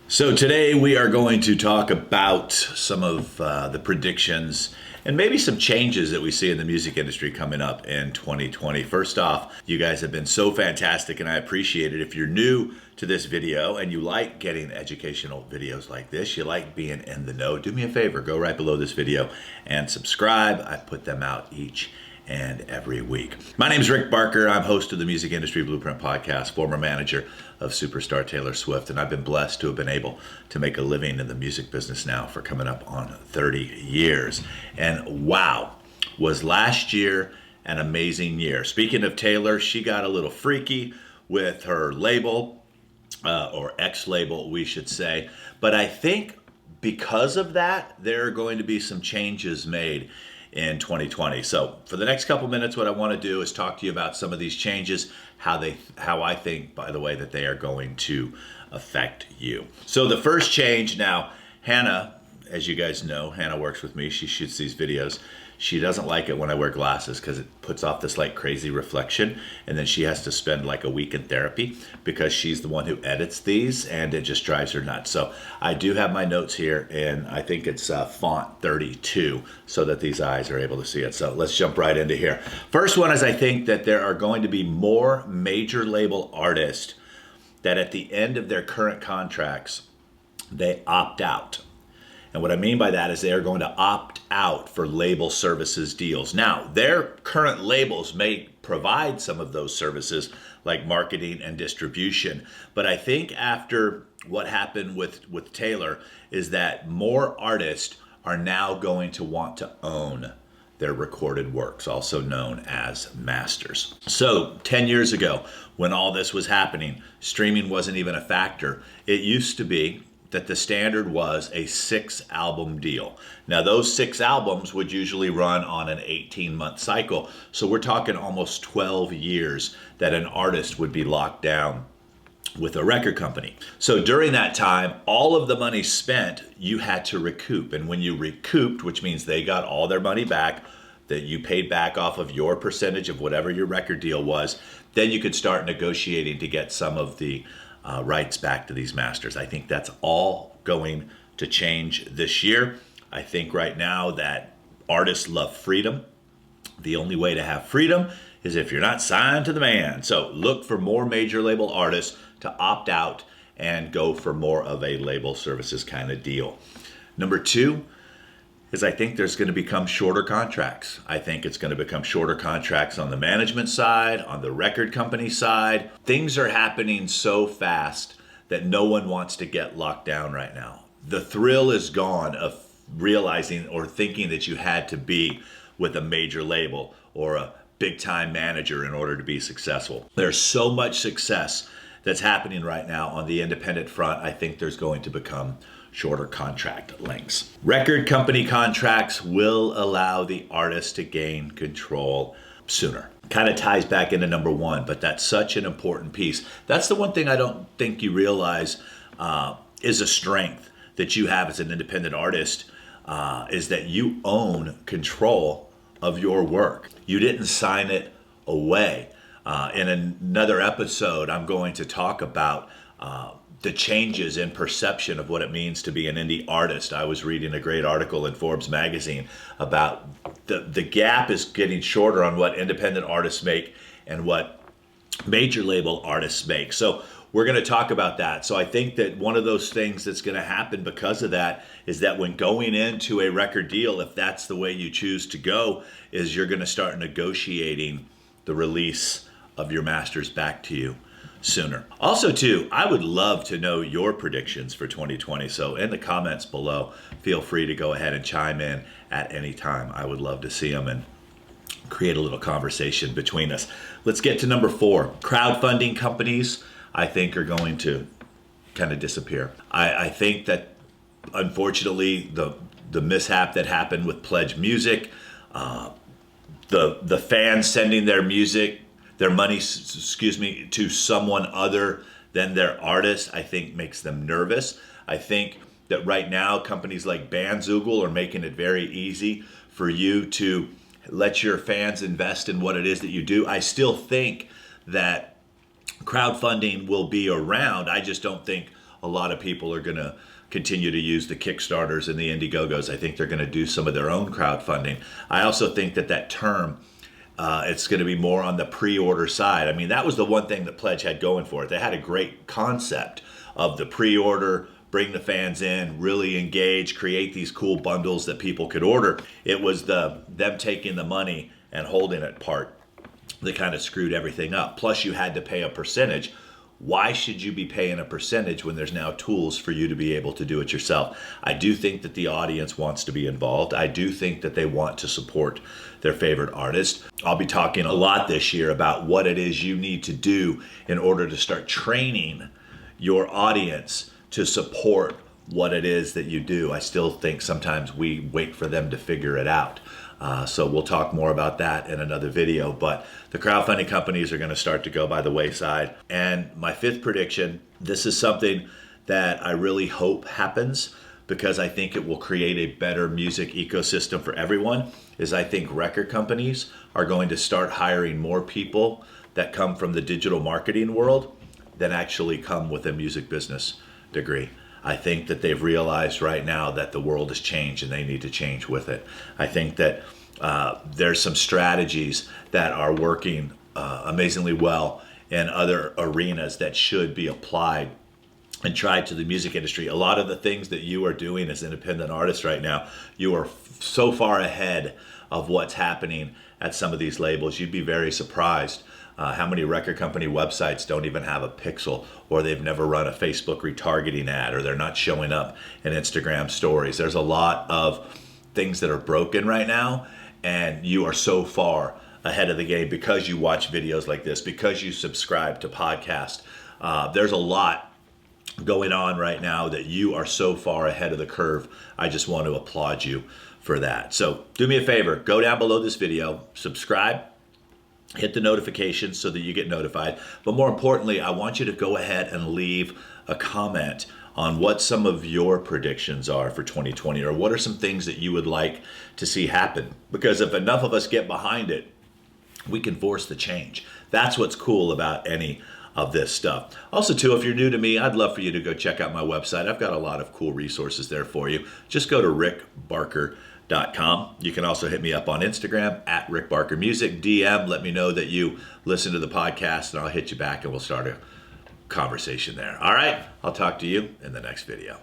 So today we are going to talk about some of the predictions and maybe some changes that we see in the music industry coming up in 2020. First off, you guys have been so fantastic and I appreciate it. If you're new to this video and you like getting educational videos like this, you like being in the know, do me a favor, go right below this video and subscribe. I put them out each and every week. My name is Rick Barker. I'm host of the Music Industry Blueprint Podcast, former manager of superstar Taylor Swift, and I've been blessed to have been able to make a living in the music business now for coming up on 30 years. And wow, was last year an amazing year. Speaking of Taylor, she got a little freaky with her label, or ex-label, we should say. But I think because of that, there are going to be some changes made in 2020. So for the next couple minutes, what I want to do is talk to you about some of these changes, how I think, by the way, that they are going to affect you. So the first change now, Hannah, as you guys know, Hannah works with me. She shoots these videos. She doesn't like it when I wear glasses because it puts off this like crazy reflection. And then she has to spend like a week in therapy because she's the one who edits these and it just drives her nuts. So I do have my notes here and I think it's font 32 so that these eyes are able to see it. So let's jump right into here. First one is I think that there are going to be more major label artists that at the end of their current contracts, they opt out. And what I mean by that is they are going to opt out for label services deals. Now, their current labels may provide some of those services like marketing and distribution. But I think after what happened with Taylor is that more artists are now going to want to own their recorded works, also known as masters. So 10 years ago, when all this was happening, streaming wasn't even a factor. It used to be that the standard was a 6-album deal. Now those 6 albums would usually run on an 18-month cycle. So we're talking almost 12 years that an artist would be locked down with a record company. So during that time, all of the money spent, you had to recoup. And when you recouped, which means they got all their money back, that you paid back off of your percentage of whatever your record deal was, then you could start negotiating to get some of the rights back to these masters. I think that's all going to change this year. I think right now that artists love freedom. The only way to have freedom is if you're not signed to the man. So look for more major label artists to opt out and go for more of a label services kind of deal. Number 2 is I think there's going to become shorter contracts. I think it's going to become shorter contracts on the management side, on the record company side. Things are happening so fast that no one wants to get locked down right now. The thrill is gone of realizing or thinking that you had to be with a major label or a big time manager in order to be successful. There's so much success that's happening right now on the independent front. I think there's going to become shorter contract lengths. Record company contracts will allow the artist to gain control sooner. Kind of ties back into number 1, but that's such an important piece. That's the one thing I don't think you realize is a strength that you have as an independent artist, is that you own control of your work. You didn't sign it away. In another episode, I'm going to talk about the changes in perception of what it means to be an indie artist. I was reading a great article in Forbes magazine about the gap is getting shorter on what independent artists make and what major label artists make. So we're going to talk about that. So I think that one of those things that's going to happen because of that is that when going into a record deal, if that's the way you choose to go, is you're going to start negotiating the release of your masters back to you sooner. Also, too, I would love to know your predictions for 2020. So in the comments below, feel free to go ahead and chime in at any time. I would love to see them and create a little conversation between us. Let's get to number 4. Crowdfunding companies, I think, are going to kind of disappear. I think that, unfortunately, the mishap that happened with Pledge Music, the fans sending their money, to someone other than their artist, I think makes them nervous. I think that right now companies like Bandzoogle are making it very easy for you to let your fans invest in what it is that you do. I still think that crowdfunding will be around. I just don't think a lot of people are going to continue to use the Kickstarters and the Indiegogos. I think they're going to do some of their own crowdfunding. I also think that term, it's going to be more on the pre-order side. I mean, that was the one thing that Pledge had going for it. They had a great concept of the pre-order, bring the fans in, really engage, create these cool bundles that people could order. It was them taking the money and holding it part that kind of screwed everything up. Plus, you had to pay a percentage. Why should you be paying a percentage when there's now tools for you to be able to do it yourself? I do think that the audience wants to be involved. I do think that they want to support their favorite artist. I'll be talking a lot this year about what it is you need to do in order to start training your audience to support what it is that you do. I still think sometimes we wait for them to figure it out. So we'll talk more about that in another video, but the crowdfunding companies are going to start to go by the wayside. And my fifth prediction, this is something that I really hope happens because I think it will create a better music ecosystem for everyone, is I think record companies are going to start hiring more people that come from the digital marketing world than actually come with a music business degree. I think that they've realized right now that the world has changed and they need to change with it. I think that there's some strategies that are working amazingly well in other arenas that should be applied and tried to the music industry. A lot of the things that you are doing as independent artists right now, you are so far ahead of what's happening at some of these labels. You'd be very surprised how many record company websites don't even have a pixel, or they've never run a Facebook retargeting ad, or they're not showing up in Instagram stories. There's a lot of things that are broken right now, and you are so far ahead of the game because you watch videos like this, because you subscribe to podcasts. There's a lot going on right now that you are so far ahead of the curve. I just want to applaud you for that. So do me a favor, go down below this video, subscribe, hit the notifications so that you get notified. But more importantly, I want you to go ahead and leave a comment on what some of your predictions are for 2020, or what are some things that you would like to see happen. Because if enough of us get behind it, we can force the change. That's what's cool about any of this stuff. Also too, if you're new to me, I'd love for you to go check out my website. I've got a lot of cool resources there for you. Just go to rickbarker.com. You can also hit me up on Instagram at rickbarkermusic. DM, let me know that you listen to the podcast, and I'll hit you back and we'll start a conversation there. All right, I'll talk to you in the next video.